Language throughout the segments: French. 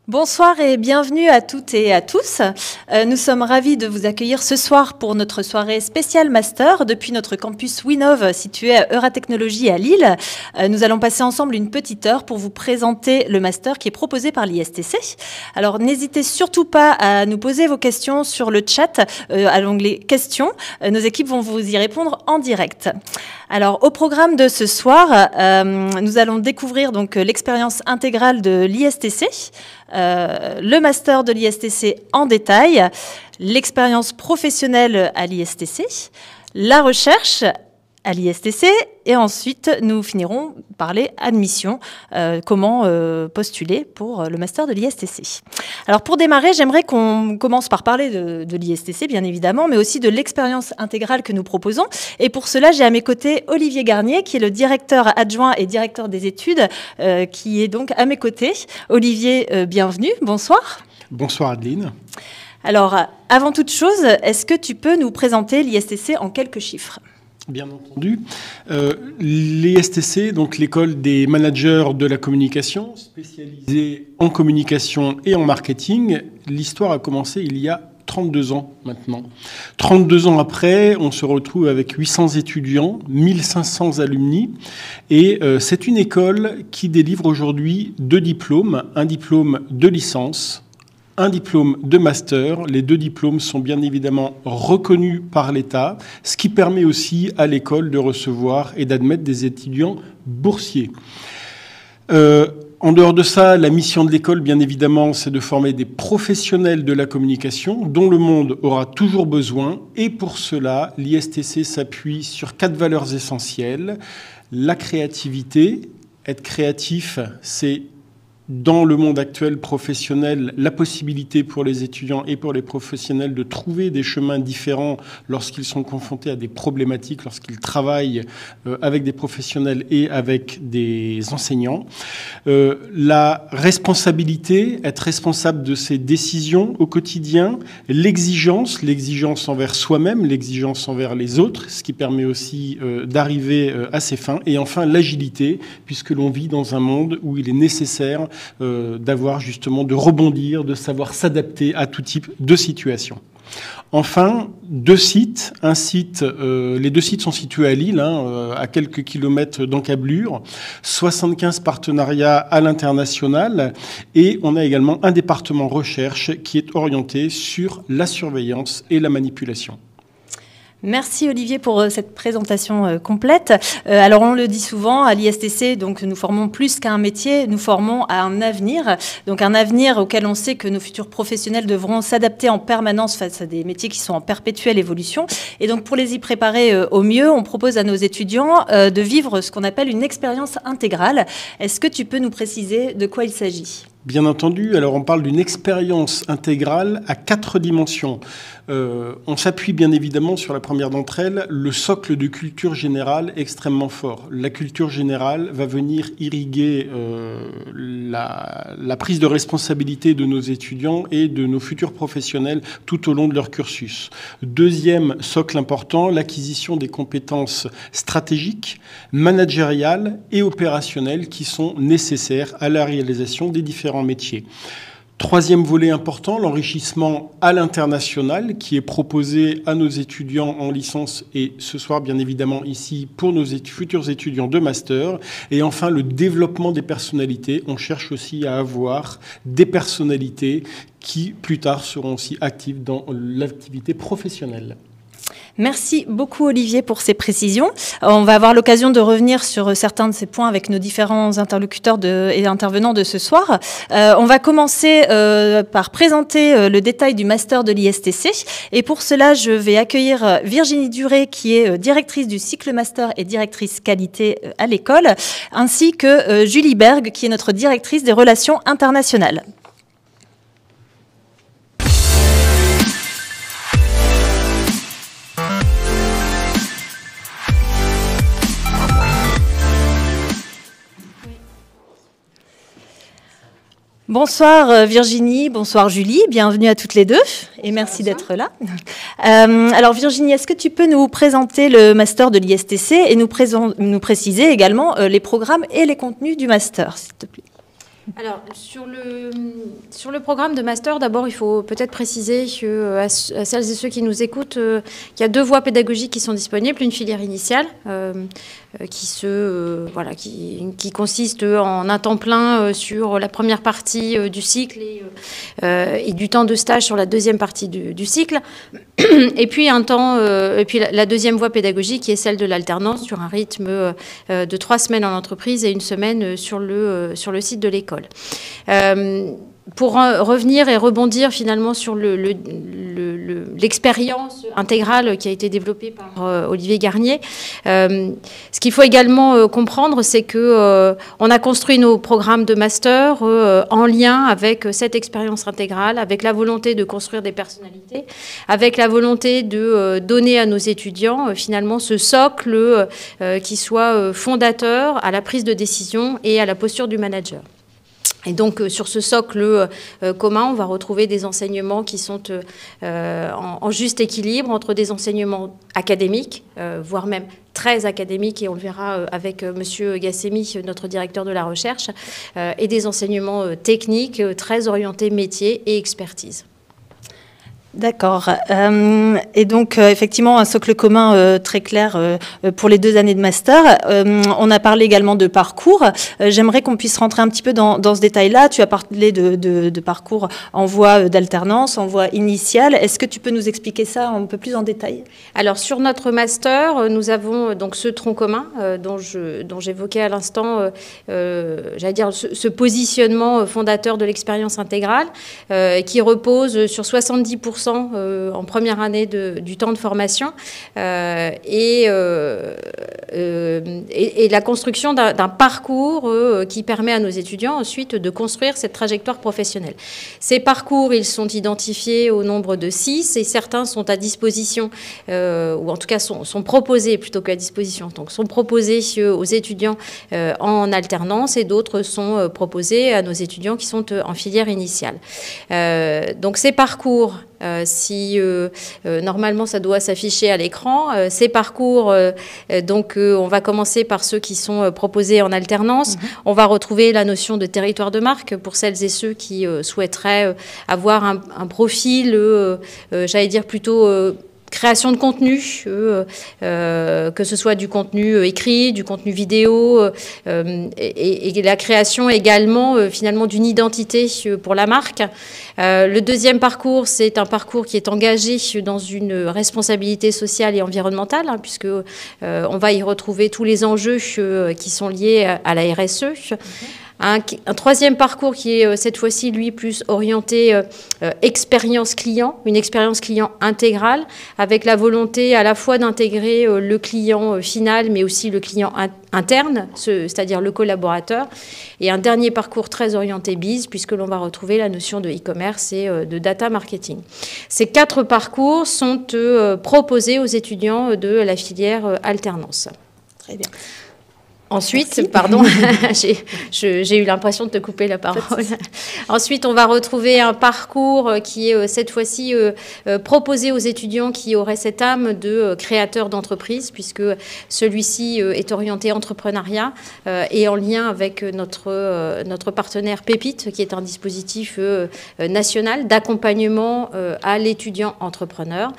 Bonsoir et bienvenue à toutes et à tous. Nous sommes ravis de vous accueillir ce soir pour notre soirée spéciale Master depuis notre campus Winov situé à Euratechnologie à Lille. Nous allons passer ensemble une petite heure pour vous présenter le Master qui est proposé par l'ISTC. Alors n'hésitez surtout pas à nous poser vos questions sur le chat à l'onglet questions. Nos équipes vont vous y répondre en direct. Alors au programme de ce soir, nous allons découvrir donc l'expérience intégrale de l'ISTC. Le master de l'ISTC en détail, l'expérience professionnelle à l'ISTC, la recherche à l'ISTC et ensuite nous finirons par les admissions, comment postuler pour le master de l'ISTC. Alors pour démarrer, j'aimerais qu'on commence par parler de l'ISTC bien évidemment, mais aussi de l'expérience intégrale que nous proposons. Et pour cela, j'ai à mes côtés Olivier Garnier, qui est le directeur adjoint et directeur des études, qui est donc à mes côtés. Olivier, bienvenue, bonsoir. Bonsoir Adeline. Alors, avant toute chose, est-ce que tu peux nous présenter l'ISTC en quelques chiffres ? Bien entendu. L'ISTC, donc l'école des managers de la communication, spécialisée en communication et en marketing, l'histoire a commencé il y a 32 ans maintenant. 32 ans après, on se retrouve avec 800 étudiants, 1500 alumni, et c'est une école qui délivre aujourd'hui 2 diplômes, un diplôme de licence, un diplôme de master. Les 2 diplômes sont bien évidemment reconnus par l'État, ce qui permet aussi à l'école de recevoir et d'admettre des étudiants boursiers. En dehors de ça, la mission de l'école, bien évidemment, c'est de former des professionnels de la communication dont le monde aura toujours besoin. Et pour cela, l'ISTC s'appuie sur 4 valeurs essentielles. La créativité. Être créatif, c'est dans le monde actuel professionnel, la possibilité pour les étudiants et pour les professionnels de trouver des chemins différents lorsqu'ils sont confrontés à des problématiques, lorsqu'ils travaillent avec des professionnels et avec des enseignants. La responsabilité, être responsable de ses décisions au quotidien, l'exigence envers soi-même, l'exigence envers les autres, ce qui permet aussi d'arriver à ses fins. Et enfin, l'agilité, puisque l'on vit dans un monde où il est nécessaire d'avoir justement, de rebondir, de savoir s'adapter à tout type de situation. Enfin, 2 sites. Les 2 sites sont situés à Lille, à quelques kilomètres d'encablure, 75 partenariats à l'international, et on a également un département recherche qui est orienté sur la surveillance et la manipulation. Merci Olivier pour cette présentation complète. Alors on le dit souvent à l'ISTC, donc nous formons plus qu'un métier, nous formons à un avenir. Donc un avenir auquel on sait que nos futurs professionnels devront s'adapter en permanence face à des métiers qui sont en perpétuelle évolution. Et donc pour les y préparer au mieux, on propose à nos étudiants de vivre ce qu'on appelle une expérience intégrale. Est-ce que tu peux nous préciser de quoi il s'agit ? Bien entendu, alors on parle d'une expérience intégrale à 4 dimensions. On s'appuie bien évidemment sur la première d'entre elles, le socle de culture générale extrêmement fort. La culture générale va venir irriguer la prise de responsabilité de nos étudiants et de nos futurs professionnels tout au long de leur cursus. Deuxième socle important, l'acquisition des compétences stratégiques, managériales et opérationnelles qui sont nécessaires à la réalisation des différents métiers. Troisième volet important, l'enrichissement à l'international qui est proposé à nos étudiants en licence et ce soir bien évidemment ici pour nos futurs étudiants de master. Et enfin le développement des personnalités. On cherche aussi à avoir des personnalités qui plus tard seront aussi actives dans l'activité professionnelle. Merci beaucoup Olivier pour ces précisions. On va avoir l'occasion de revenir sur certains de ces points avec nos différents interlocuteurs et intervenants de ce soir. On va commencer par présenter le détail du master de l'ISTC. Et pour cela, je vais accueillir Virginie Duré, qui est directrice du cycle master et directrice qualité à l'école, ainsi que Julie Berg, qui est notre directrice des relations internationales. Bonsoir Virginie, bonsoir Julie, bienvenue à toutes les deux et merci d'être là. Alors Virginie, est-ce que tu peux nous présenter le master de l'ISTC et nous préciser également les programmes et les contenus du master, s'il te plaît? Alors, sur le programme de master, d'abord, il faut peut-être préciser à celles et ceux qui nous écoutent qu'il y a 2 voies pédagogiques qui sont disponibles. Une filière initiale qui consiste en un temps plein sur la première partie du cycle et du temps de stage sur la deuxième partie du cycle. Et puis, la deuxième voie pédagogique qui est celle de l'alternance sur un rythme de 3 semaines en entreprise et 1 semaine sur le site de l'école. Pour revenir et rebondir finalement sur l'expérience intégrale qui a été développée par Olivier Garnier, ce qu'il faut également comprendre, c'est que on a construit nos programmes de master en lien avec cette expérience intégrale, avec la volonté de construire des personnalités, avec la volonté de donner à nos étudiants finalement ce socle qui soit fondateur à la prise de décision et à la posture du manager. Et donc, sur ce socle commun, on va retrouver des enseignements qui sont en juste équilibre entre des enseignements académiques, voire même très académiques, et on le verra avec Monsieur Gassemi, notre directeur de la recherche, et des enseignements techniques très orientés métier et expertise. D'accord. Et donc, effectivement, un socle commun très clair pour les 2 années de master. On a parlé également de parcours. J'aimerais qu'on puisse rentrer un petit peu dans ce détail-là. Tu as parlé de parcours en voie d'alternance, en voie initiale. Est-ce que tu peux nous expliquer ça un peu plus en détail? Alors, sur notre master, nous avons donc ce tronc commun dont j'évoquais à l'instant, j'allais dire, ce positionnement fondateur de l'expérience intégrale qui repose sur 70% en première année du temps de formation et la construction d'un parcours qui permet à nos étudiants ensuite de construire cette trajectoire professionnelle. Ces parcours, ils sont identifiés au nombre de 6 et certains sont à disposition, ou en tout cas sont proposés plutôt qu'à disposition, donc sont proposés aux étudiants en alternance et d'autres sont proposés à nos étudiants qui sont en filière initiale. Donc ces parcours, normalement ça doit s'afficher à l'écran. Ces parcours, on va commencer par ceux qui sont proposés en alternance. On va retrouver la notion de territoire de marque pour celles et ceux qui souhaiteraient avoir un profil, j'allais dire plutôt création de contenu, que ce soit du contenu écrit, du contenu vidéo, et la création également finalement d'une identité pour la marque. Le deuxième parcours, c'est un parcours qui est engagé dans une responsabilité sociale et environnementale, puisque on va y retrouver tous les enjeux qui sont liés à la RSE. Un troisième parcours qui est cette fois-ci, lui, plus orienté expérience client, une expérience client intégrale, avec la volonté à la fois d'intégrer le client final, mais aussi le client interne, c'est-à-dire le collaborateur. Et un dernier parcours très orienté biz, puisque l'on va retrouver la notion de e-commerce et de data marketing. Ces 4 parcours sont proposés aux étudiants de la filière alternance. Très bien. Ensuite, merci. Pardon, j'ai eu l'impression de te couper la parole. Ensuite, on va retrouver un parcours qui est cette fois-ci proposé aux étudiants qui auraient cette âme de créateur d'entreprise, puisque celui-ci est orienté entrepreneuriat et en lien avec notre partenaire Pépite, qui est un dispositif national d'accompagnement à l'étudiant entrepreneur.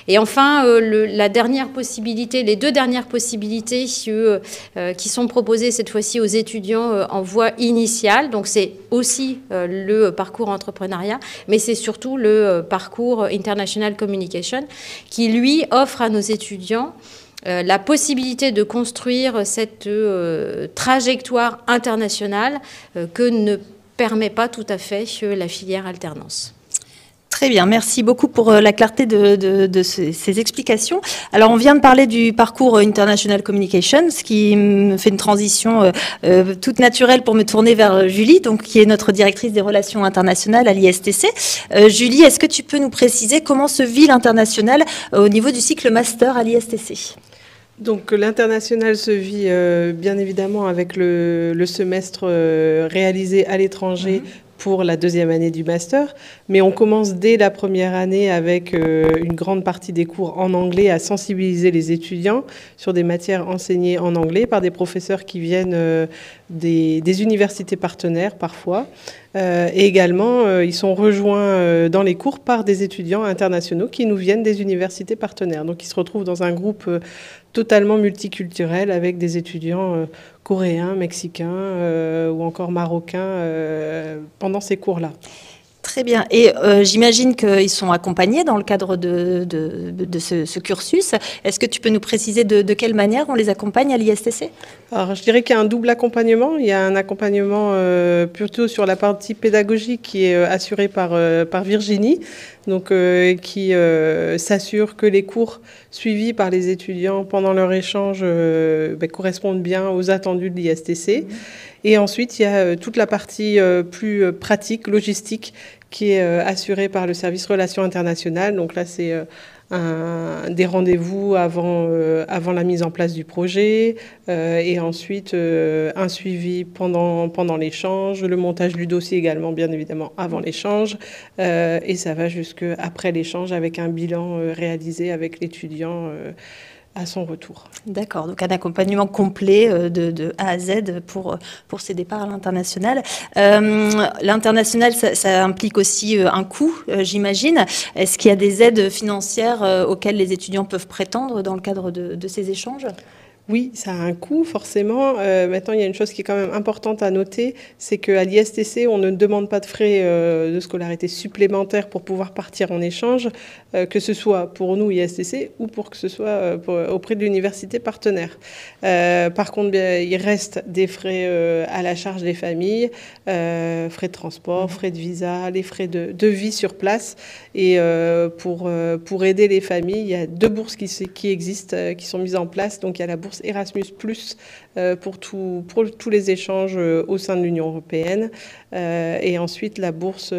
Et enfin, la dernière possibilité, les 2 dernières possibilités qui sont proposées cette fois-ci aux étudiants en voie initiale. Donc c'est aussi le parcours entrepreneuriat, mais c'est surtout le parcours International Communication qui, lui, offre à nos étudiants la possibilité de construire cette trajectoire internationale que ne permet pas tout à fait la filière alternance. Très bien, merci beaucoup pour la clarté de ces explications. Alors, on vient de parler du parcours International Communication, ce qui me fait une transition toute naturelle pour me tourner vers Julie, donc, qui est notre directrice des relations internationales à l'ISTC. Julie, est-ce que tu peux nous préciser comment se vit l'international au niveau du cycle master à l'ISTC ? Donc l'international se vit bien évidemment avec le semestre réalisé à l'étranger pour la deuxième année du master, mais on commence dès la première année avec une grande partie des cours en anglais à sensibiliser les étudiants sur des matières enseignées en anglais par des professeurs qui viennent des universités partenaires parfois. Et également, ils sont rejoints dans les cours par des étudiants internationaux qui nous viennent des universités partenaires. Donc ils se retrouvent dans un groupe totalement multiculturel avec des étudiants coréens, mexicains ou encore marocains pendant ces cours-là. Très bien. Et j'imagine qu'ils sont accompagnés dans le cadre de ce cursus. Est-ce que tu peux nous préciser de quelle manière on les accompagne à l'ISTC ? Alors, je dirais qu'il y a un double accompagnement. Il y a un accompagnement plutôt sur la partie pédagogique qui est assuré par Virginie, donc qui s'assure que les cours suivis par les étudiants pendant leur échange correspondent bien aux attendus de l'ISTC. Et ensuite, il y a toute la partie plus pratique, logistique, qui est assurée par le service Relations internationales. Donc là, c'est des rendez-vous avant la mise en place du projet et ensuite un suivi pendant l'échange, le montage du dossier également, bien évidemment, avant l'échange. Et ça va jusqu'après l'échange avec un bilan réalisé avec l'étudiant à son retour. D'accord, donc un accompagnement complet de A à Z pour ces départs à l'international. L'international, ça implique aussi un coût, j'imagine. Est-ce qu'il y a des aides financières auxquelles les étudiants peuvent prétendre dans le cadre de ces échanges ? Oui, ça a un coût, forcément. Maintenant, il y a une chose qui est quand même importante à noter, c'est qu'à l'ISTC, on ne demande pas de frais de scolarité supplémentaires pour pouvoir partir en échange, que ce soit pour nous, ISTC, ou pour que ce soit auprès de l'université partenaire. Par contre, il reste des frais à la charge des familles, frais de transport, frais de visa, les frais de vie sur place. Et pour aider les familles, il y a 2 bourses qui existent, qui sont mises en place. Donc, il y a la bourse Erasmus+, pour tous les échanges au sein de l'Union européenne. Et ensuite, la bourse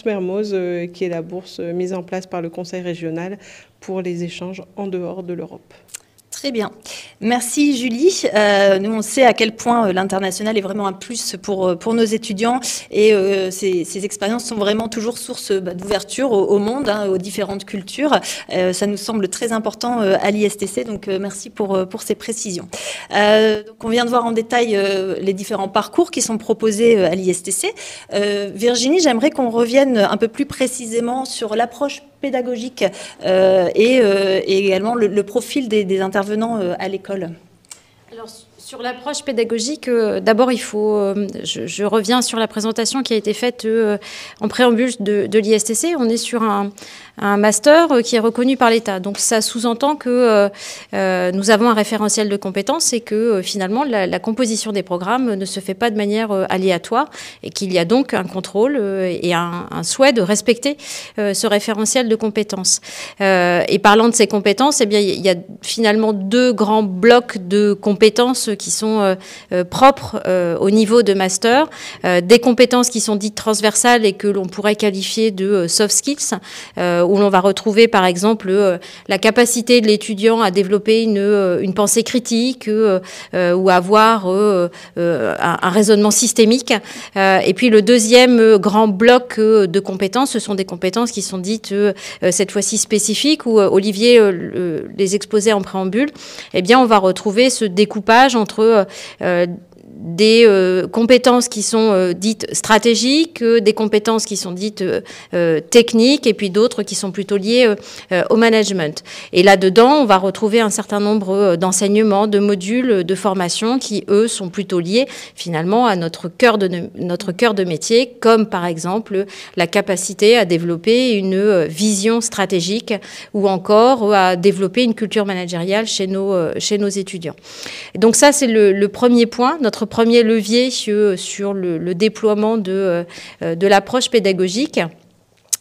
Mermoz, qui est la bourse mise en place par le Conseil régional pour les échanges en dehors de l'Europe. Très bien. Merci Julie. Nous, on sait à quel point l'international est vraiment un plus pour nos étudiants et ces expériences sont vraiment toujours source d'ouverture au monde, aux différentes cultures. Ça nous semble très important à l'ISTC, donc merci pour ces précisions. Donc on vient de voir en détail les différents parcours qui sont proposés à l'ISTC. Virginie, j'aimerais qu'on revienne un peu plus précisément sur l'approche pédagogique et également le profil des intervenants à l'école. Alors, sur l'approche pédagogique, d'abord, il faut. Je reviens sur la présentation qui a été faite en préambule de l'ISTC. On est sur un master qui est reconnu par l'État. Donc, ça sous-entend que nous avons un référentiel de compétences et que finalement, la composition des programmes ne se fait pas de manière aléatoire et qu'il y a donc un contrôle et un souhait de respecter ce référentiel de compétences. Et parlant de ces compétences, eh bien, il y a finalement 2 grands blocs de compétences qui sont propres au niveau de master, des compétences qui sont dites transversales et que l'on pourrait qualifier de soft skills, où l'on va retrouver par exemple la capacité de l'étudiant à développer une pensée critique ou avoir un raisonnement systémique. Et puis le deuxième grand bloc de compétences, ce sont des compétences qui sont dites cette fois-ci spécifiques, où Olivier les exposait en préambule. Eh bien, on va retrouver ce découpage entre des compétences qui sont dites stratégiques, des compétences qui sont dites techniques, et puis d'autres qui sont plutôt liées au management. Et là-dedans, on va retrouver un certain nombre d'enseignements, de modules, de formations qui, eux, sont plutôt liés finalement à notre cœur de métier, comme par exemple la capacité à développer une vision stratégique ou encore à développer une culture managériale chez nos étudiants. Et donc ça, c'est le premier point, notre premier levier sur le déploiement de l'approche pédagogique.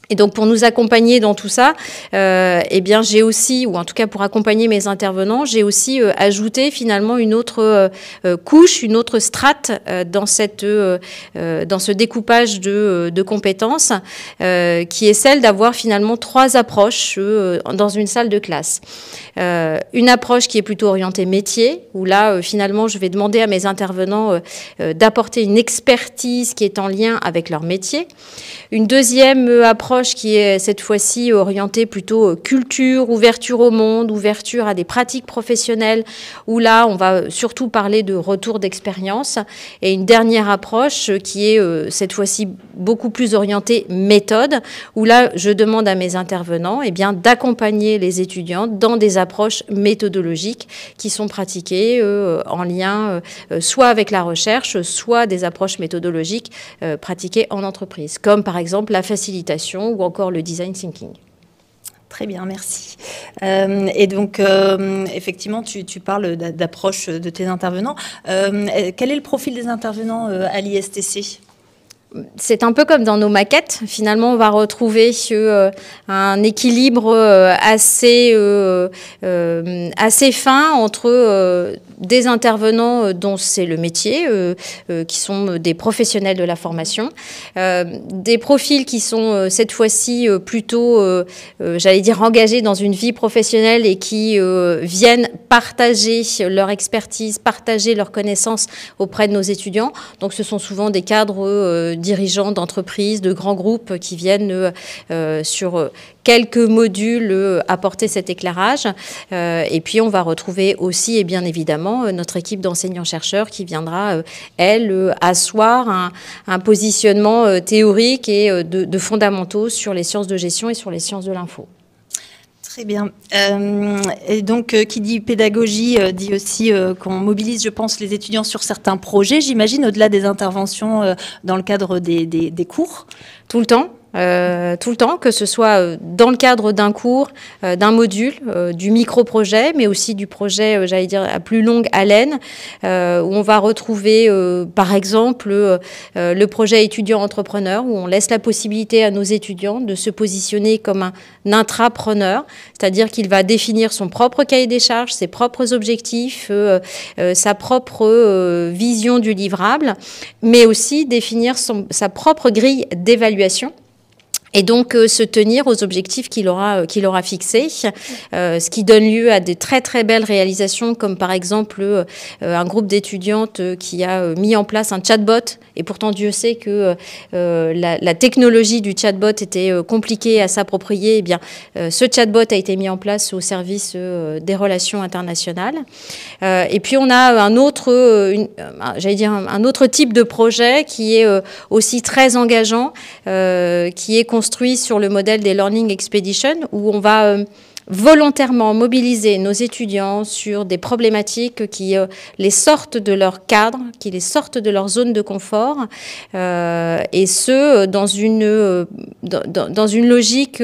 Et donc, pour nous accompagner dans tout ça, eh bien, j'ai aussi, ou en tout cas pour accompagner mes intervenants, j'ai aussi ajouté finalement une autre couche, une autre strate dans ce découpage de compétences, qui est celle d'avoir finalement 3 approches dans une salle de classe. Une approche qui est plutôt orientée métier, où là, finalement, je vais demander à mes intervenants d'apporter une expertise qui est en lien avec leur métier. Une deuxième approche qui est cette fois-ci orientée plutôt culture, ouverture au monde, ouverture à des pratiques professionnelles, où là, on va surtout parler de retour d'expérience. Et une dernière approche qui est cette fois-ci beaucoup plus orientée méthode, où là, je demande à mes intervenants d'accompagner les étudiants dans des approches méthodologiques qui sont pratiquées en lien soit avec la recherche, soit des approches méthodologiques pratiquées en entreprise, comme par exemple la facilitation ou encore le design thinking. Très bien, merci. Et donc, effectivement, tu parles d'approche de tes intervenants. Quel est le profil des intervenants à l'ISTC ? C'est un peu comme dans nos maquettes. Finalement, on va retrouver un équilibre assez fin entre des intervenants dont c'est le métier, qui sont des professionnels de la formation, des profils qui sont cette fois-ci plutôt, j'allais dire, engagés dans une vie professionnelle et qui viennent partager leur expertise, partager leurs connaissances auprès de nos étudiants. Donc, ce sont souvent des cadres dirigeants d'entreprises, de grands groupes qui viennent sur quelques modules apporter cet éclairage. Et puis, on va retrouver aussi, et bien évidemment, notre équipe d'enseignants-chercheurs qui viendra, elle, asseoir un positionnement théorique et de fondamentaux sur les sciences de gestion et sur les sciences de l'info. Très bien. Et donc, qui dit pédagogie dit aussi qu'on mobilise, je pense, les étudiants sur certains projets, j'imagine, au-delà des interventions dans le cadre des cours. Tout le temps. Que ce soit dans le cadre d'un cours, d'un module, du micro-projet, mais aussi du projet, j'allais dire, à plus longue haleine, où on va retrouver, par exemple, le projet étudiant-entrepreneur, où on laisse la possibilité à nos étudiants de se positionner comme un intrapreneur, c'est-à-dire qu'il va définir son propre cahier des charges, ses propres objectifs, sa propre vision du livrable, mais aussi définir sa propre grille d'évaluation. Et donc, se tenir aux objectifs qu'il aura fixés, ce qui donne lieu à des très, très belles réalisations, comme par exemple un groupe d'étudiantes qui a mis en place un chatbot. Et pourtant, Dieu sait que la technologie du chatbot était compliquée à s'approprier. Eh bien, ce chatbot a été mis en place au service des relations internationales. Et puis, on a un autre type de projet qui est aussi très engageant, qui est construit sur le modèle des Learning Expeditions, où on va volontairement mobiliser nos étudiants sur des problématiques qui les sortent de leur cadre, qui les sortent de leur zone de confort, et ce, dans une logique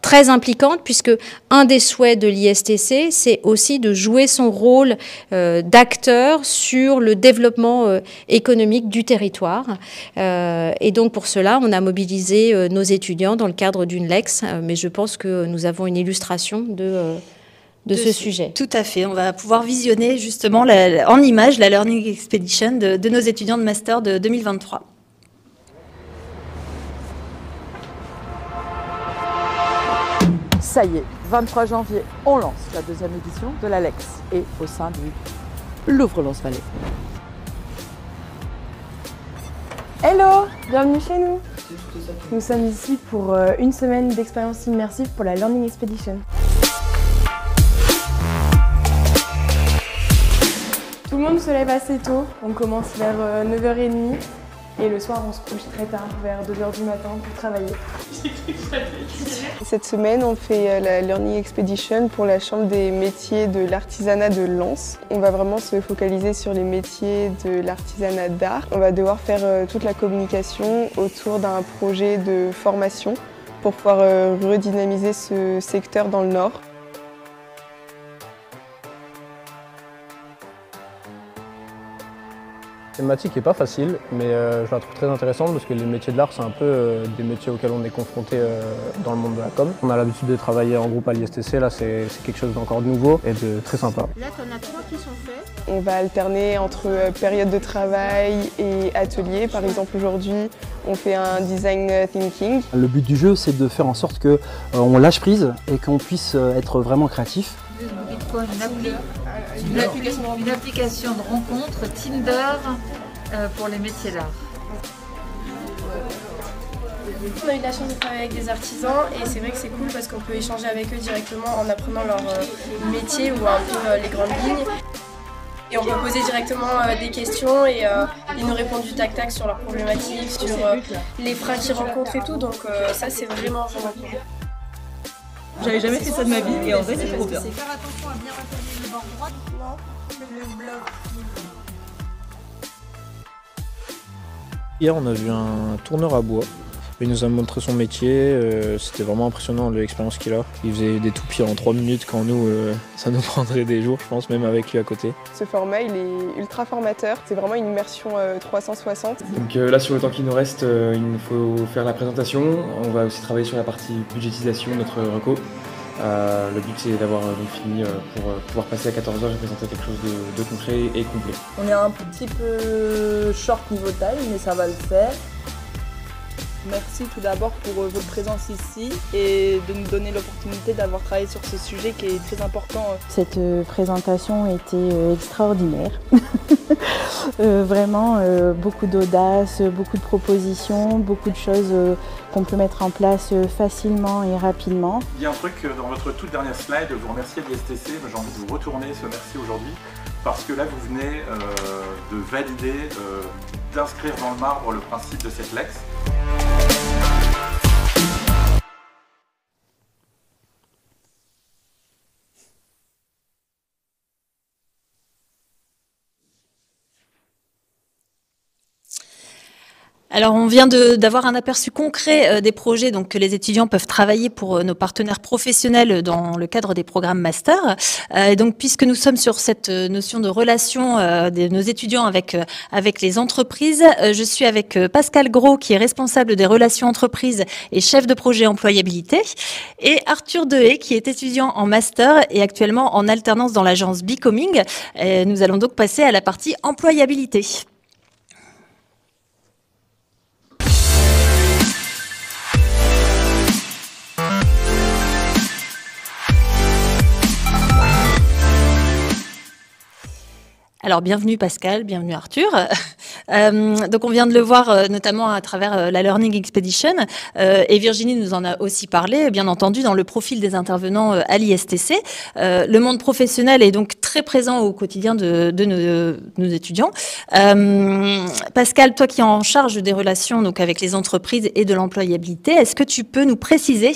très impliquante, puisque un des souhaits de l'ISTC, c'est aussi de jouer son rôle d'acteur sur le développement économique du territoire. Et donc pour cela, on a mobilisé nos étudiants dans le cadre d'une LEX, mais je pense que nous avons une illustration de ce sujet. Tout à fait. On va pouvoir visionner justement en images la Learning Expedition de nos étudiants de master de 2023. Ça y est, 23 janvier, on lance la 2e édition de la LEX et au sein du Louvre-Lens Vallée. Hello, bienvenue chez nous. Nous sommes ici pour une semaine d'expérience immersive pour la Learning Expedition. Tout le monde se lève assez tôt. On commence vers 9h30 et le soir on se couche très tard, vers 2h du matin pour travailler. Cette semaine, on fait la Learning Expedition pour la Chambre des métiers de l'artisanat de Lens. On va vraiment se focaliser sur les métiers de l'artisanat d'art. On va devoir faire toute la communication autour d'un projet de formation pour pouvoir redynamiser ce secteur dans le Nord. La thématique n'est pas facile, mais je la trouve très intéressante parce que les métiers de l'art, c'est un peu des métiers auxquels on est confronté dans le monde de la com. On a l'habitude de travailler en groupe à l'ISTC, là c'est quelque chose d'encore nouveau et de très sympa. Là, tu en as 3 qui sont faits. On va alterner entre période de travail et atelier. Par exemple, aujourd'hui, on fait un design thinking. Le but du jeu, c'est de faire en sorte qu'on lâche prise et qu'on puisse être vraiment créatif. Une application de rencontre Tinder pour les métiers d'art. On a eu la chance de travailler avec des artisans et c'est vrai que c'est cool parce qu'on peut échanger avec eux directement en apprenant leur métier ou un peu les grandes lignes. Et on peut poser directement des questions et ils nous répondent du tac-tac sur leurs problématiques, sur les freins qu'ils rencontrent et tout. Donc ça, c'est vraiment cool. J'avais jamais fait ça de ma vie et en vrai, c'est trop bien. Faire attention à bien retailler le bord droit. Le bloc. Hier, on a vu un tourneur à bois. Il nous a montré son métier, c'était vraiment impressionnant l'expérience qu'il a. Il faisait des toupies en 3 minutes quand nous, ça nous prendrait des jours, je pense, même avec lui à côté. Ce format, il est ultra formateur. C'est vraiment une immersion 360. Donc là, sur le temps qui nous reste, il nous faut faire la présentation. On va aussi travailler sur la partie budgétisation de notre reco. Le but, c'est d'avoir fini pour pouvoir passer à 14h et présenter quelque chose de concret et complet. On est un petit peu short niveau taille, mais ça va le faire. Merci tout d'abord pour votre présence ici et de nous donner l'opportunité d'avoir travaillé sur ce sujet qui est très important. Cette présentation était extraordinaire. Vraiment beaucoup d'audace, beaucoup de propositions, beaucoup de choses qu'on peut mettre en place facilement et rapidement. Il y a un truc dans votre toute dernière slide, vous remerciez l'ISTC, mais j'ai envie de vous retourner ce merci aujourd'hui parce que là vous venez de valider, d'inscrire dans le marbre le principe de cette Lex. Alors, on vient d'avoir un aperçu concret des projets donc, que les étudiants peuvent travailler pour nos partenaires professionnels dans le cadre des programmes master. Et donc, puisque nous sommes sur cette notion de relation de nos étudiants avec les entreprises, je suis avec Pascal Gros, qui est responsable des relations entreprises et chef de projet employabilité, et Arthur Dehaye, qui est étudiant en master et actuellement en alternance dans l'agence Becoming. Et nous allons donc passer à la partie employabilité. Alors, bienvenue Pascal, bienvenue Arthur. Donc, on vient de le voir notamment à travers la Learning Expedition et Virginie nous en a aussi parlé, bien entendu, dans le profil des intervenants à l'ISTC. Le monde professionnel est donc très présent au quotidien de nos étudiants. Pascal, toi qui es en charge des relations donc, avec les entreprises et de l'employabilité, est-ce que tu peux nous préciser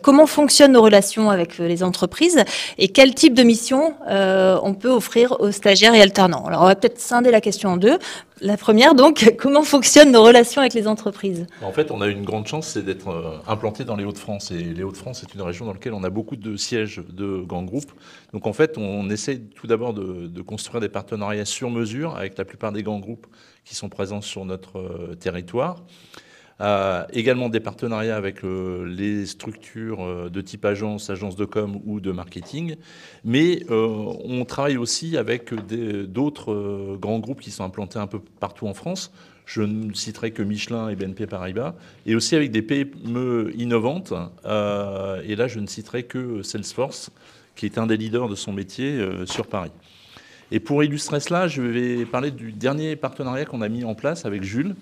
comment fonctionnent nos relations avec les entreprises et quel type de mission on peut offrir aux stagiaires et alternants? Alors, on va peut-être scinder la question en deux. La première, donc, comment fonctionnent nos relations avec les entreprises? En fait, on a une grande chance, c'est d'être implanté dans les Hauts-de-France. Et les Hauts-de-France, c'est une région dans laquelle on a beaucoup de sièges de grands groupes. Donc, en fait, on essaie tout d'abord de construire des partenariats sur mesure avec la plupart des grands groupes qui sont présents sur notre territoire. Également des partenariats avec les structures de type agence de com ou de marketing, mais on travaille aussi avec d'autres grands groupes qui sont implantés un peu partout en France. Je ne citerai que Michelin et BNP Paribas, et aussi avec des PME innovantes, et là je ne citerai que Salesforce, qui est un des leaders de son métier sur Paris. Et pour illustrer cela, je vais parler du dernier partenariat qu'on a mis en place avec Jules,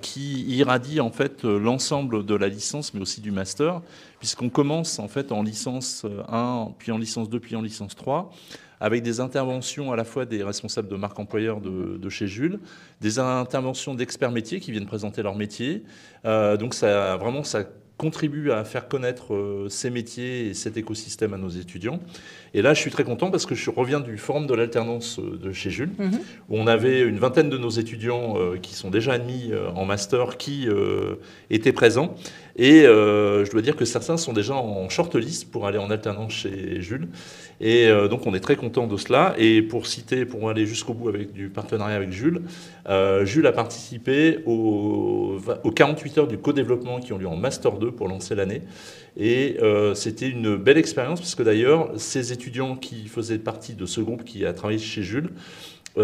qui irradie en fait l'ensemble de la licence, mais aussi du master, puisqu'on commence en fait en licence 1, puis en licence 2, puis en licence 3, avec des interventions à la fois des responsables de marque employeur de chez Jules, des interventions d'experts métiers qui viennent présenter leur métier. Donc ça contribue à faire connaître ces métiers et cet écosystème à nos étudiants. Et là, je suis très content parce que je reviens du forum de l'alternance de chez Jules, où on avait une vingtaine de nos étudiants qui sont déjà admis en master qui étaient présents. Et je dois dire que certains sont déjà en shortlist pour aller en alternance chez Jules. Et donc, on est très content de cela. Et pour aller jusqu'au bout avec du partenariat avec Jules, Jules a participé aux 48 heures du co-développement qui ont lieu en Master 2 pour lancer l'année. Et c'était une belle expérience parce que d'ailleurs, ces étudiants qui faisaient partie de ce groupe qui a travaillé chez Jules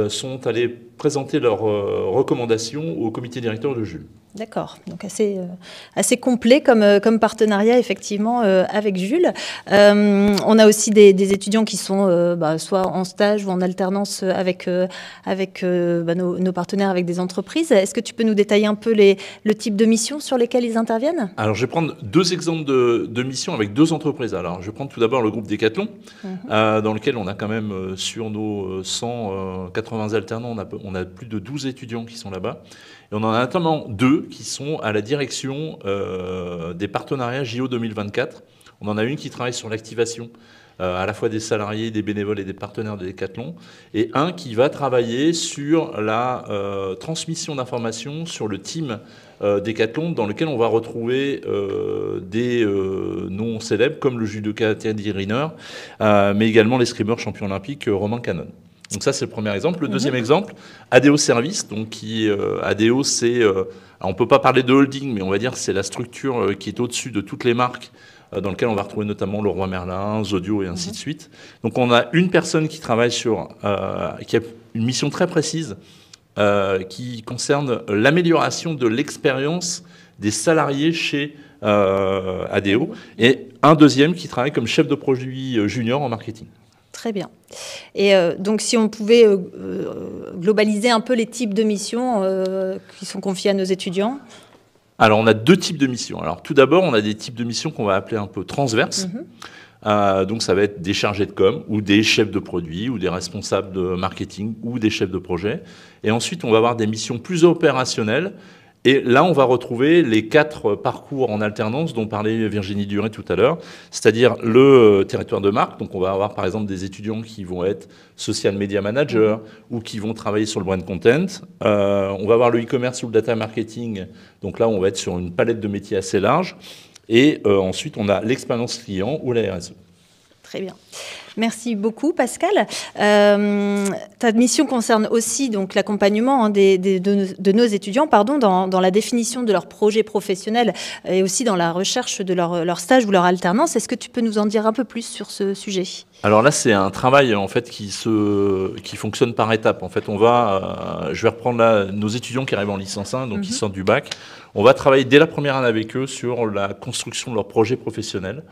sont allés présenter leurs recommandations au comité directeur de Jules. D'accord, donc assez complet comme partenariat effectivement avec Jules. On a aussi des étudiants qui sont soit en stage ou en alternance avec nos partenaires, avec des entreprises. Est-ce que tu peux nous détailler un peu le type de missions sur lesquelles ils interviennent? Alors, je vais prendre 2 exemples de missions avec 2 entreprises. Alors, je vais prendre tout d'abord le groupe Decathlon, dans lequel on a quand même sur nos 180 alternants, on a plus de 12 étudiants qui sont là-bas. Et on en a notamment 2 qui sont à la direction des partenariats JO 2024. On en a une qui travaille sur l'activation à la fois des salariés, des bénévoles et des partenaires de Decathlon, et un qui va travailler sur la transmission d'informations sur le team Decathlon, dans lequel on va retrouver des noms célèbres comme le judoka Teddy Riner, mais également l'escrimeur champion olympique Romain Canon. Donc ça, c'est le premier exemple. Le deuxième exemple, ADO Service. Donc ADO, c'est, on ne peut pas parler de holding, mais on va dire c'est la structure qui est au-dessus de toutes les marques, dans lequel on va retrouver notamment Leroy Merlin, Zodio et ainsi de suite. Donc on a une personne qui travaille qui a une mission très précise qui concerne l'amélioration de l'expérience des salariés chez ADO, et un deuxième qui travaille comme chef de produit junior en marketing. Très bien. Et donc, si on pouvait globaliser un peu les types de missions qui sont confiées à nos étudiants. Alors, on a 2 types de missions. Alors, tout d'abord, on a des types de missions qu'on va appeler un peu transverses. Donc, ça va être des chargés de com, ou des chefs de produits, ou des responsables de marketing, ou des chefs de projet. Et ensuite, on va avoir des missions plus opérationnelles. Et là, on va retrouver les 4 parcours en alternance dont parlait Virginie Duré tout à l'heure, c'est-à-dire le territoire de marque. Donc, on va avoir par exemple des étudiants qui vont être social media manager ou qui vont travailler sur le brand content. On va avoir le e-commerce ou le data marketing. Donc là, on va être sur une palette de métiers assez large. Et ensuite, on a l'expérience client ou la RSE. Très bien. Merci beaucoup, Pascal. Ta mission concerne aussi donc l'accompagnement de nos étudiants dans la définition de leur projet professionnel et aussi dans la recherche de leur stage ou leur alternance. Est-ce que tu peux nous en dire un peu plus sur ce sujet? Alors là, c'est un travail en fait qui fonctionne par étapes. En fait, je vais reprendre là nos étudiants qui arrivent en licence 1, donc qui sortent du bac. On va travailler dès la première année avec eux sur la construction de leur projet professionnel.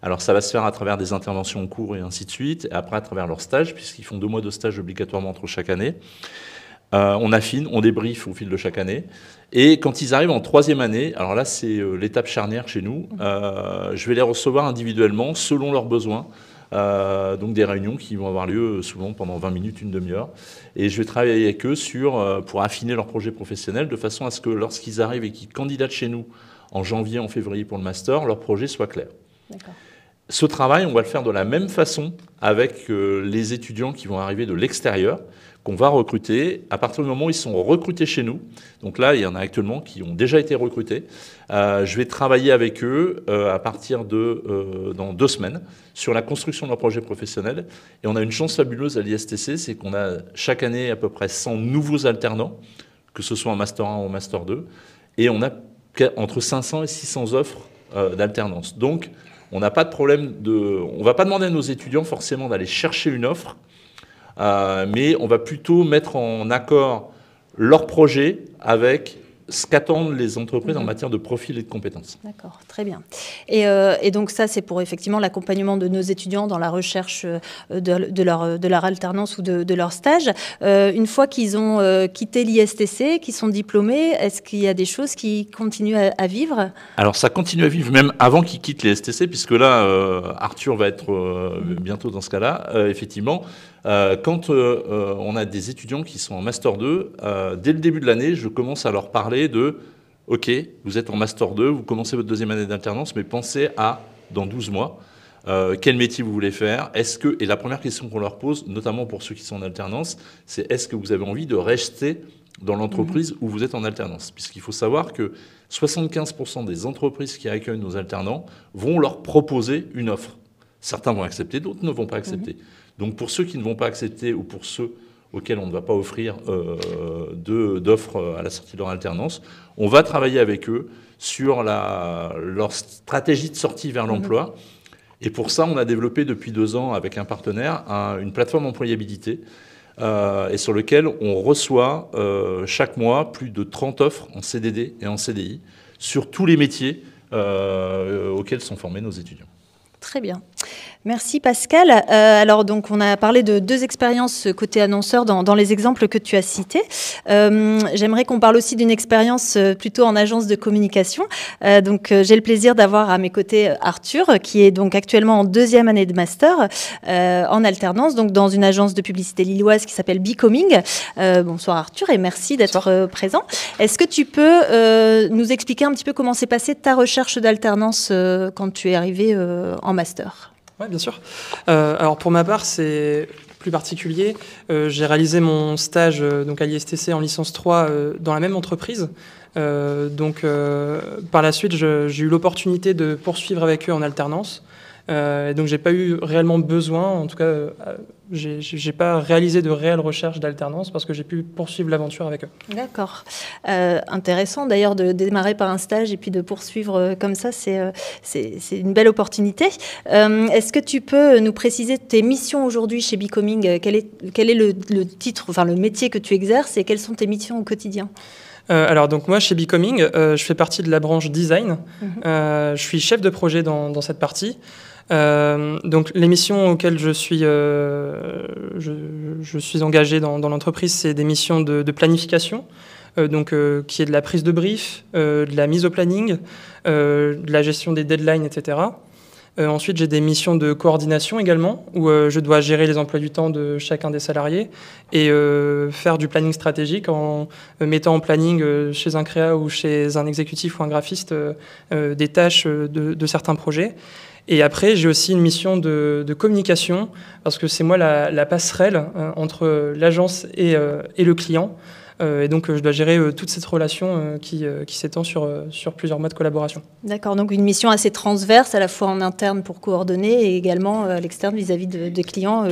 Alors ça va se faire à travers des interventions en cours et ainsi de suite, et après à travers leur stage, puisqu'ils font 2 mois de stage obligatoirement entre chaque année. On affine, on débriefe au fil de chaque année. Et quand ils arrivent en 3e année, alors là c'est l'étape charnière chez nous, je vais les recevoir individuellement selon leurs besoins. Donc des réunions qui vont avoir lieu souvent pendant 20 minutes, une demi-heure. Et je vais travailler avec eux pour affiner leur projet professionnel de façon à ce que lorsqu'ils arrivent et qu'ils candidatent chez nous en janvier, en février pour le master, leur projet soit clair. D'accord. Ce travail, on va le faire de la même façon avec les étudiants qui vont arriver de l'extérieur, qu'on va recruter. À partir du moment où ils sont recrutés chez nous, donc là, il y en a actuellement qui ont déjà été recrutés, je vais travailler avec eux à partir dans 2 semaines sur la construction de leur projet professionnel. Et on a une chance fabuleuse à l'ISTC, c'est qu'on a chaque année à peu près 100 nouveaux alternants, que ce soit en Master 1 ou en Master 2, et on a entre 500 et 600 offres d'alternance. Donc, on n'a pas de problème on ne va pas demander à nos étudiants forcément d'aller chercher une offre, mais on va plutôt mettre en accord leur projet avec ce qu'attendent les entreprises en matière de profil et de compétences. D'accord, très bien. Et donc ça, c'est pour effectivement l'accompagnement de nos étudiants dans la recherche de leur alternance ou de leur stage. Une fois qu'ils ont quitté l'ISTC, qu'ils sont diplômés, est-ce qu'il y a des choses qui continuent à vivre? Alors ça continue à vivre même avant qu'ils quittent l'ISTC, puisque là, Arthur va être bientôt dans ce cas-là. Effectivement, quand on a des étudiants qui sont en Master 2, dès le début de l'année, je commence à leur parler de « Ok, vous êtes en Master 2, vous commencez votre deuxième année d'alternance, mais pensez à, dans 12 mois, quel métier vous voulez faire. Et la première question qu'on leur pose, notamment pour ceux qui sont en alternance, c'est est-ce que vous avez envie de rester dans l'entreprise où vous êtes en alternance? Puisqu'il faut savoir que 75% des entreprises qui accueillent nos alternants vont leur proposer une offre. Certains vont accepter, d'autres ne vont pas accepter. Donc pour ceux qui ne vont pas accepter ou pour ceux auxquels on ne va pas offrir d'offres à la sortie de leur alternance, on va travailler avec eux sur leur stratégie de sortie vers l'emploi. Et pour ça, on a développé depuis 2 ans avec un partenaire une plateforme d'employabilité et sur lequel on reçoit chaque mois plus de 30 offres en CDD et en CDI sur tous les métiers auxquels sont formés nos étudiants. Très bien. Merci Pascal. Alors donc on a parlé de 2 expériences côté annonceur dans les exemples que tu as cités. J'aimerais qu'on parle aussi d'une expérience plutôt en agence de communication. Donc j'ai le plaisir d'avoir à mes côtés Arthur qui est donc actuellement en 2e année de master en alternance donc dans une agence de publicité lilloise qui s'appelle Becoming. Bonsoir Arthur et merci d'être présent. Est-ce que tu peux nous expliquer un petit peu comment s'est passée ta recherche d'alternance quand tu es arrivé en master? Oui, bien sûr. Alors pour ma part, c'est plus particulier. J'ai réalisé mon stage donc à l'ISTC en licence 3 dans la même entreprise. Donc par la suite, j'ai eu l'opportunité de poursuivre avec eux en alternance. Donc j'ai pas eu réellement besoin, en tout cas, j'ai pas réalisé de réelle recherche d'alternance parce que j'ai pu poursuivre l'aventure avec eux. D'accord. Intéressant d'ailleurs de démarrer par un stage et puis de poursuivre comme ça, c'est une belle opportunité. Est-ce que tu peux nous préciser tes missions aujourd'hui chez Becoming? Quel est le titre, enfin le métier que tu exerces et quelles sont tes missions au quotidien? Alors donc moi chez Becoming, je fais partie de la branche design. Je suis chef de projet dans cette partie. Donc les missions auxquelles je suis engagé dans l'entreprise, c'est des missions de planification, qui est de la prise de brief, de la mise au planning, de la gestion des deadlines, etc. Ensuite, j'ai des missions de coordination également, où je dois gérer les emplois du temps de chacun des salariés et faire du planning stratégique en mettant en planning chez un créa ou chez un exécutif ou un graphiste des tâches de certains projets. Et après, j'ai aussi une mission de communication, parce que c'est moi la passerelle entre l'agence et le client. Et donc, je dois gérer toute cette relation qui s'étend sur plusieurs mois de collaboration. D'accord, donc une mission assez transverse, à la fois en interne pour coordonner et également à l'externe vis-à-vis des clients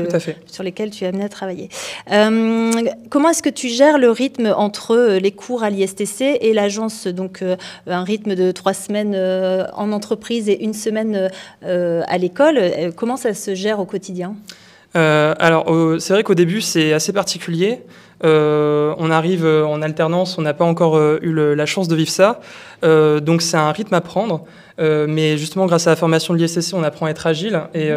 sur lesquels tu es amené à travailler. Comment est-ce que tu gères le rythme entre les cours à l'ISTC et l'agence? Donc, un rythme de 3 semaines en entreprise et 1 semaine à l'école. Comment ça se gère au quotidien? Alors, c'est vrai qu'au début, c'est assez particulier. On arrive en alternance, on n'a pas encore eu la chance de vivre ça. Donc c'est un rythme à prendre. Mais justement, grâce à la formation de l'ISTC, on apprend à être agile. Et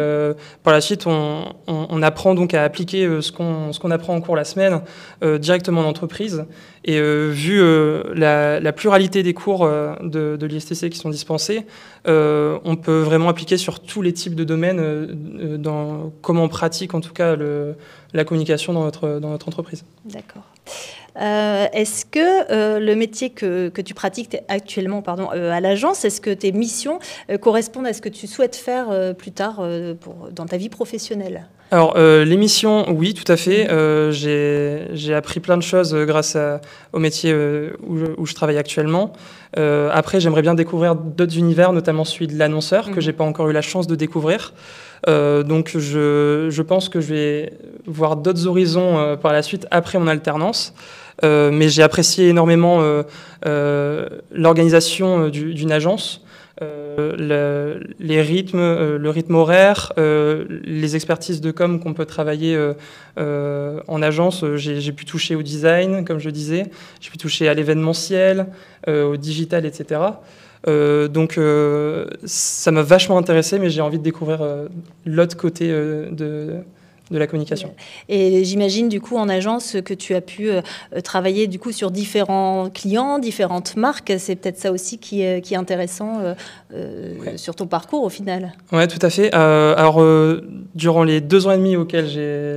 par la suite, on apprend donc à appliquer ce qu'on apprend en cours la semaine directement en entreprise. Et vu la pluralité des cours de l'ISTC qui sont dispensés, on peut vraiment appliquer sur tous les types de domaines dans comment on pratique en tout cas la communication dans notre entreprise. D'accord. Est-ce que le métier que tu pratiques actuellement à l'agence, est-ce que tes missions correspondent à ce que tu souhaites faire plus tard dans ta vie professionnelle? Alors, les missions, oui, tout à fait. J'ai appris plein de choses grâce au métier où je travaille actuellement. Après, j'aimerais bien découvrir d'autres univers, notamment celui de l'annonceur, que je n'ai pas encore eu la chance de découvrir. Donc, je pense que je vais voir d'autres horizons par la suite après mon alternance. Mais j'ai apprécié énormément l'organisation d'une agence. les rythmes, le rythme horaire, les expertises de com qu'on peut travailler en agence. J'ai pu toucher au design, comme je disais, j'ai pu toucher à l'événementiel, au digital, etc. Donc ça m'a vachement intéressé, mais j'ai envie de découvrir l'autre côté de la communication. Et j'imagine du coup en agence que tu as pu travailler du coup sur différents clients, différentes marques. C'est peut-être ça aussi qui est intéressant sur ton parcours au final. Oui, tout à fait. Alors durant les 2 ans et demi auxquels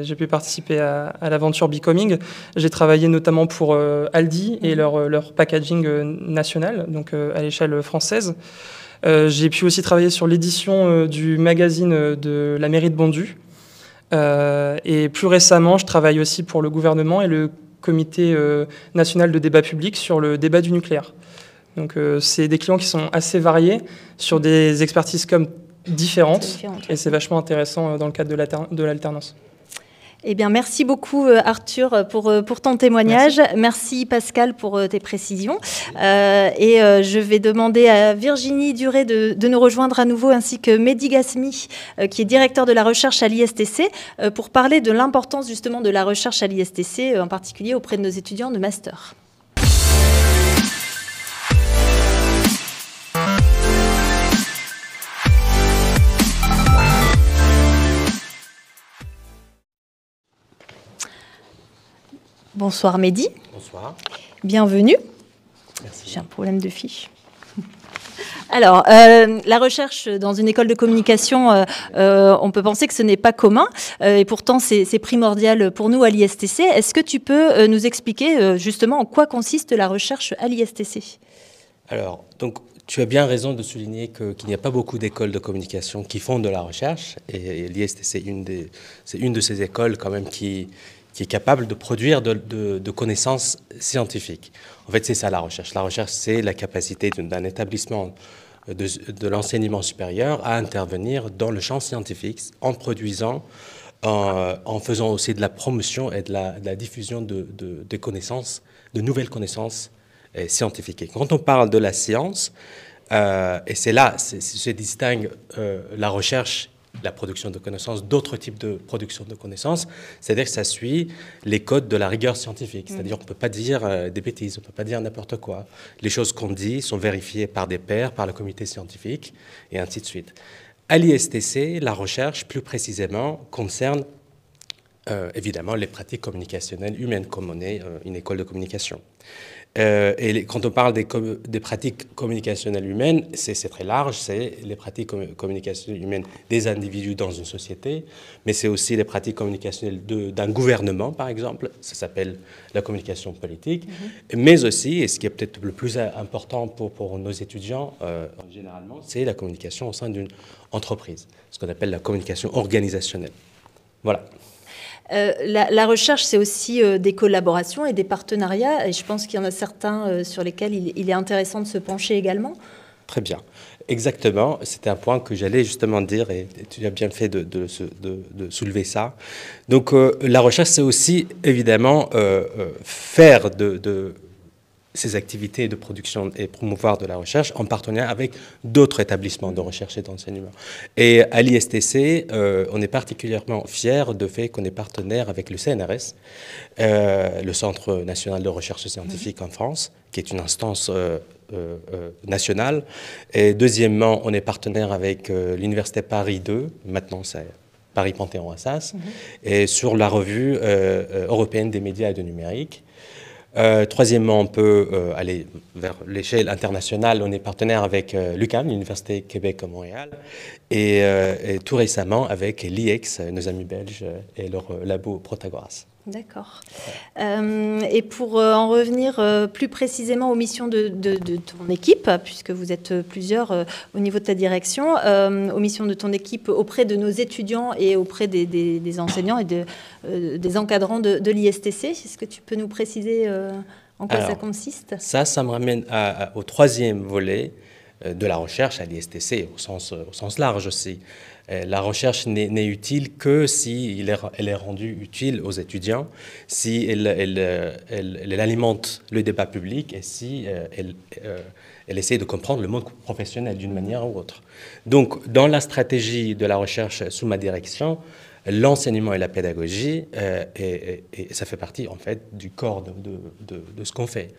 j'ai pu participer à l'aventure Becoming, j'ai travaillé notamment pour Aldi et leur packaging national, donc à l'échelle française. J'ai pu aussi travailler sur l'édition du magazine de la mairie de Bondy. Et plus récemment, je travaille aussi pour le gouvernement et le comité national de débat public sur le débat du nucléaire. Donc c'est des clients qui sont assez variés sur des expertises comme différentes et c'est vachement intéressant dans le cadre de l'alternance. Eh bien, merci beaucoup Arthur pour ton témoignage. Merci Pascal pour tes précisions. Et je vais demander à Virginie Duré de nous rejoindre à nouveau, ainsi que Mehdi Gasmi, qui est directeur de la recherche à l'ISTC, pour parler de l'importance justement de la recherche à l'ISTC, en particulier auprès de nos étudiants de master. Bonsoir Mehdi. Bonsoir. Bienvenue. Merci. J'ai un problème de fiche. Alors, la recherche dans une école de communication, on peut penser que ce n'est pas commun, et pourtant c'est primordial pour nous à l'ISTC. Est-ce que tu peux nous expliquer justement en quoi consiste la recherche à l'ISTC? Alors, donc, tu as bien raison de souligner qu'il n'y a pas beaucoup d'écoles de communication qui font de la recherche, et l'ISTC, c'est une de ces écoles quand même qui est capable de produire de connaissances scientifiques. En fait, c'est ça la recherche. La recherche, c'est la capacité d'un établissement de l'enseignement supérieur à intervenir dans le champ scientifique en produisant, en faisant aussi de la promotion et de la diffusion de connaissances, de nouvelles connaissances scientifiques. Et quand on parle de la science, et c'est là, se distingue la recherche, la production de connaissances, d'autres types de production de connaissances, c'est-à-dire que ça suit les codes de la rigueur scientifique. C'est-à-dire qu'on ne peut pas dire des bêtises, on ne peut pas dire n'importe quoi. Les choses qu'on dit sont vérifiées par des pairs, par le comité scientifique, et ainsi de suite. À l'ISTC, la recherche, plus précisément, concerne évidemment les pratiques communicationnelles humaines, comme on est une école de communication. Et quand on parle des pratiques communicationnelles humaines, c'est très large, c'est les pratiques communicationnelles humaines des individus dans une société, mais c'est aussi les pratiques communicationnelles d'un gouvernement, par exemple, ça s'appelle la communication politique, mais aussi, et ce qui est peut-être le plus important pour nos étudiants généralement, c'est la communication au sein d'une entreprise, ce qu'on appelle la communication organisationnelle. Voilà. La recherche, c'est aussi des collaborations et des partenariats, et je pense qu'il y en a certains sur lesquels il est intéressant de se pencher également. Très bien. Exactement. C'était un point que j'allais justement dire, et tu as bien fait de soulever ça. Donc, la recherche, c'est aussi, évidemment, faire de ces activités de production et promouvoir de la recherche en partenariat avec d'autres établissements de recherche et d'enseignement. Et à l'ISTC, on est particulièrement fiers de fait qu'on est partenaire avec le CNRS, le Centre national de recherche scientifique en France, qui est une instance nationale. Et deuxièmement, on est partenaire avec l'Université Paris 2, maintenant c'est Paris Panthéon-Assas, et sur la revue européenne des médias et du numérique. Troisièmement, on peut aller vers l'échelle internationale. On est partenaire avec l'UQAM, l'Université Québec-Montréal, et tout récemment avec l'IEX, nos amis belges, et leur labo Protagoras. D'accord. Et pour en revenir plus précisément aux missions de ton équipe, puisque vous êtes plusieurs au niveau de ta direction, aux missions de ton équipe auprès de nos étudiants et auprès des enseignants et des encadrants de l'ISTC, est-ce que tu peux nous préciser en quoi ça consiste? Ça me ramène au troisième volet de la recherche à l'ISTC, au sens large aussi. La recherche n'est utile que si elle est rendue utile aux étudiants, si elle alimente le débat public et si elle essaie de comprendre le monde professionnel d'une manière ou autre. Donc, dans la stratégie de la recherche sous ma direction, l'enseignement et la pédagogie, et ça fait partie en fait du corps de ce qu'on fait.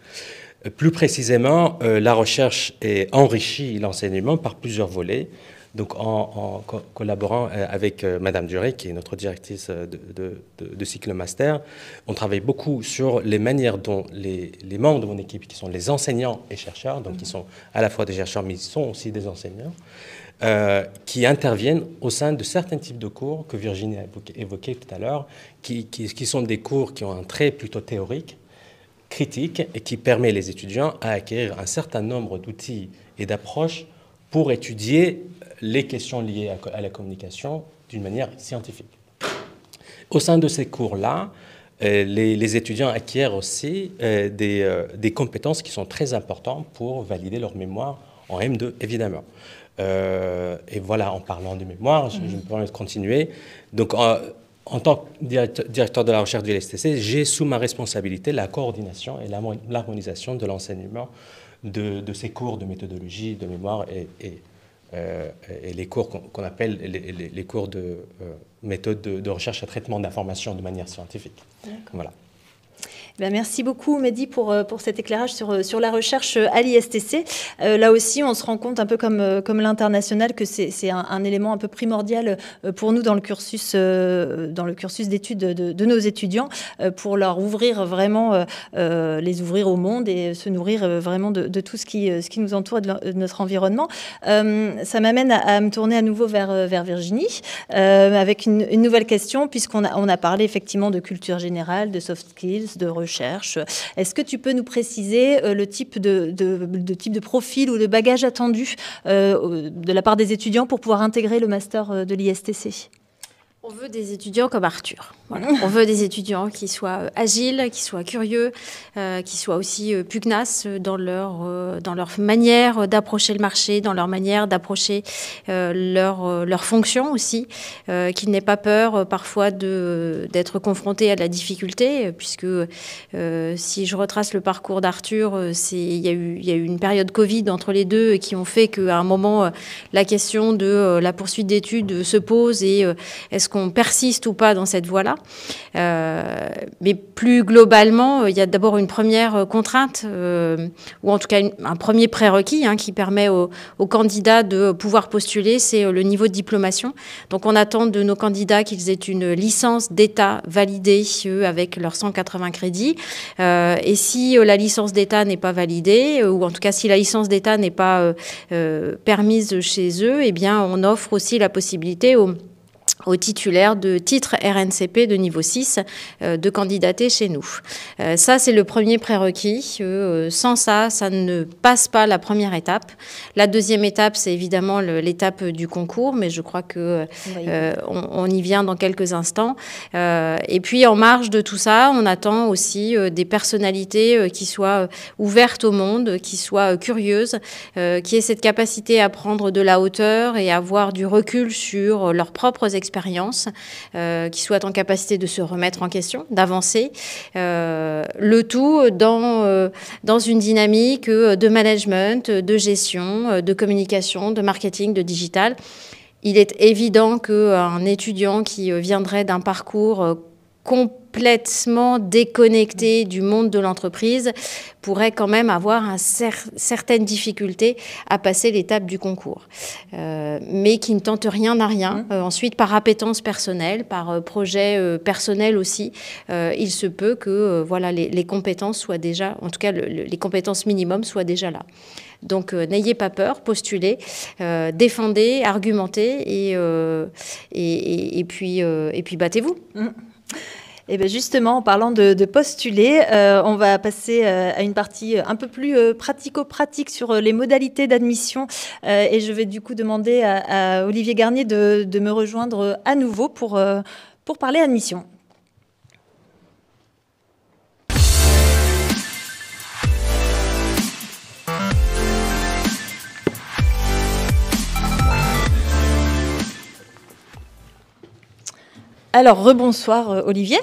Plus précisément, la recherche enrichit l'enseignement par plusieurs volets. Donc, en collaborant avec Madame Duré, qui est notre directrice de cycle master, on travaille beaucoup sur les manières dont les membres de mon équipe, qui sont les enseignants et chercheurs, donc qui sont à la fois des chercheurs, mais ils sont aussi des enseignants, qui interviennent au sein de certains types de cours que Virginie a évoqué tout à l'heure, qui sont des cours qui ont un trait plutôt théorique, critique, et qui permet les étudiants à acquérir un certain nombre d'outils et d'approches pour étudier les questions liées à la communication d'une manière scientifique. Au sein de ces cours-là, les étudiants acquièrent aussi des compétences qui sont très importantes pour valider leur mémoire en M2, évidemment. Et voilà, en parlant de mémoire, je me permets de continuer. Donc, en tant que directeur de la recherche de l'ISTC, j'ai sous ma responsabilité la coordination et l'harmonisation de l'enseignement de ces cours de méthodologie, de mémoire et les cours qu'on appelle les cours de méthode de recherche et traitement d'informations de manière scientifique. Voilà. Ben merci beaucoup Mehdi pour cet éclairage sur la recherche à l'ISTC. Là aussi, on se rend compte, un peu comme l'international, que c'est un élément un peu primordial pour nous dans le cursus d'études de nos étudiants, pour leur ouvrir vraiment, les ouvrir au monde et se nourrir vraiment de tout ce qui nous entoure de notre environnement. Ça m'amène à me tourner à nouveau vers Virginie, avec une nouvelle question, puisqu'on a parlé effectivement de culture générale, de soft skills, de recherche. Est-ce que tu peux nous préciser le type de profil ou de bagage attendu de la part des étudiants pour pouvoir intégrer le master de l'ISTC ? On veut des étudiants comme Arthur. Voilà. On veut des étudiants qui soient agiles, qui soient curieux, qui soient aussi pugnaces dans leur manière d'approcher le marché, dans leur manière d'approcher leur fonction aussi, qu'ils n'aient pas peur parfois d'être confrontés à de la difficulté, puisque si je retrace le parcours d'Arthur, il y a eu une période Covid entre les deux qui ont fait qu'à un moment, la question de la poursuite d'études se pose et est-ce qu'on persiste ou pas dans cette voie-là. Mais plus globalement, il y a d'abord une première contrainte, ou en tout cas un premier prérequis qui permet aux candidats de pouvoir postuler, c'est le niveau de diplomation. Donc on attend de nos candidats qu'ils aient une licence d'État validée avec leurs 180 crédits. Et si la licence d'État n'est pas validée, ou en tout cas si la licence d'État n'est pas permise chez eux, eh bien on offre aussi la possibilité aux titulaires de titres RNCP de niveau 6 de candidater chez nous. Ça, c'est le premier prérequis. Sans ça, ça ne passe pas la première étape. La deuxième étape, c'est évidemment l'étape du concours, mais je crois que on y vient dans quelques instants. Et puis, en marge de tout ça, on attend aussi des personnalités qui soient ouvertes au monde, qui soient curieuses, qui aient cette capacité à prendre de la hauteur et à avoir du recul sur leurs propres expériences, qui soient en capacité de se remettre en question, d'avancer, le tout dans une dynamique de management, de gestion, de communication, de marketing, de digital. Il est évident qu'un étudiant qui viendrait d'un parcours complètement déconnecté du monde de l'entreprise pourrait quand même avoir certaines difficultés à passer l'étape du concours. Mais qui ne tente rien à rien. Ensuite, par appétence personnelle, par projet personnel aussi, il se peut que les compétences soient déjà, en tout cas les compétences minimum soient déjà là. Donc, n'ayez pas peur, postulez, défendez, argumentez et puis battez-vous. Et bien justement, en parlant de postuler, on va passer à une partie un peu plus pratico-pratique sur les modalités d'admission. Et je vais du coup demander à Olivier Garnier de me rejoindre à nouveau pour parler admission. Alors, rebonsoir Olivier,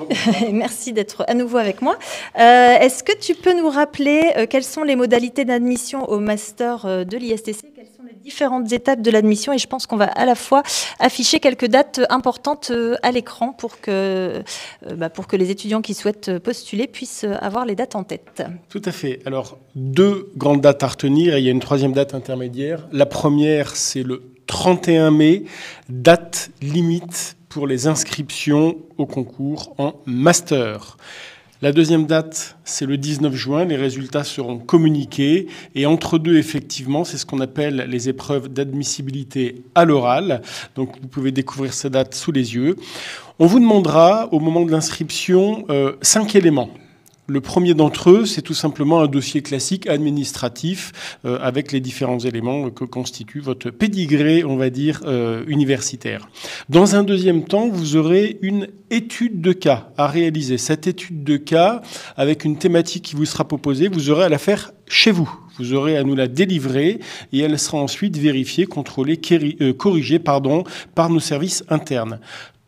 merci d'être à nouveau avec moi. Est-ce que tu peux nous rappeler quelles sont les modalités d'admission au master de l'ISTC? Quelles sont les différentes étapes de l'admission? Et je pense qu'on va à la fois afficher quelques dates importantes à l'écran pour que les étudiants qui souhaitent postuler puissent avoir les dates en tête. Tout à fait. Alors, 2 grandes dates à retenir et il y a une 3e date intermédiaire. La première, c'est le 31 mai, date limite pour les inscriptions au concours en master. La 2e date, c'est le 19 juin. Les résultats seront communiqués. Et entre deux, effectivement, c'est ce qu'on appelle les épreuves d'admissibilité à l'oral. Donc, vous pouvez découvrir ces dates sous les yeux. On vous demandera, au moment de l'inscription, 5 éléments. Le premier d'entre eux, c'est tout simplement un dossier classique administratif avec les différents éléments que constitue votre pédigré, on va dire, universitaire. Dans un deuxième temps, vous aurez une étude de cas à réaliser. Cette étude de cas, avec une thématique qui vous sera proposée, vous aurez à la faire chez vous. Vous aurez à nous la délivrer et elle sera ensuite vérifiée, contrôlée, corrigée par nos services internes.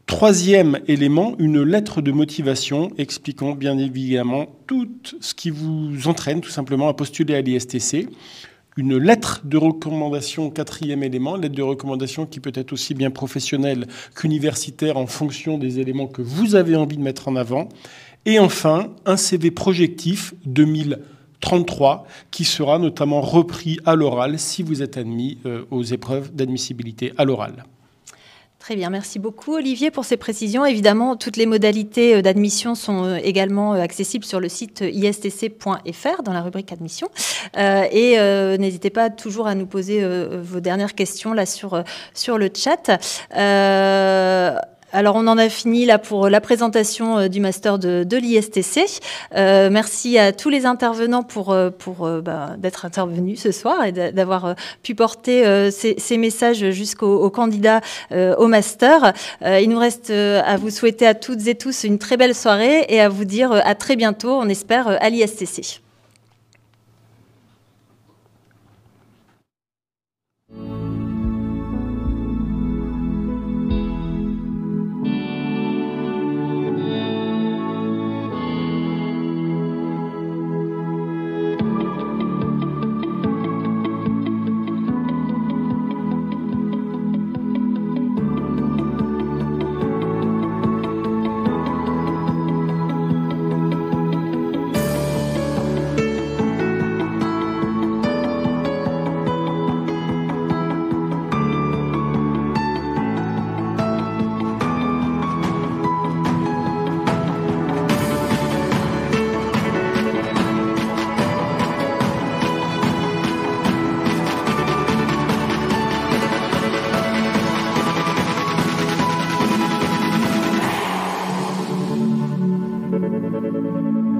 3e élément, une lettre de motivation expliquant bien évidemment tout ce qui vous entraîne tout simplement à postuler à l'ISTC. Une lettre de recommandation, 4e élément, lettre de recommandation qui peut être aussi bien professionnelle qu'universitaire en fonction des éléments que vous avez envie de mettre en avant. Et enfin, un CV projectif 2033 qui sera notamment repris à l'oral si vous êtes admis aux épreuves d'admissibilité à l'oral. Très bien, merci beaucoup Olivier pour ces précisions. Évidemment, toutes les modalités d'admission sont également accessibles sur le site istc.fr dans la rubrique admission. Et n'hésitez pas toujours à nous poser vos dernières questions là sur le chat. Alors, on en a fini là pour la présentation du master de l'ISTC. Merci à tous les intervenants pour d'être intervenus ce soir et d'avoir pu porter ces messages jusqu'aux candidats au master. Il nous reste à vous souhaiter à toutes et tous une très belle soirée et à vous dire à très bientôt, on espère, à l'ISTC. Thank you.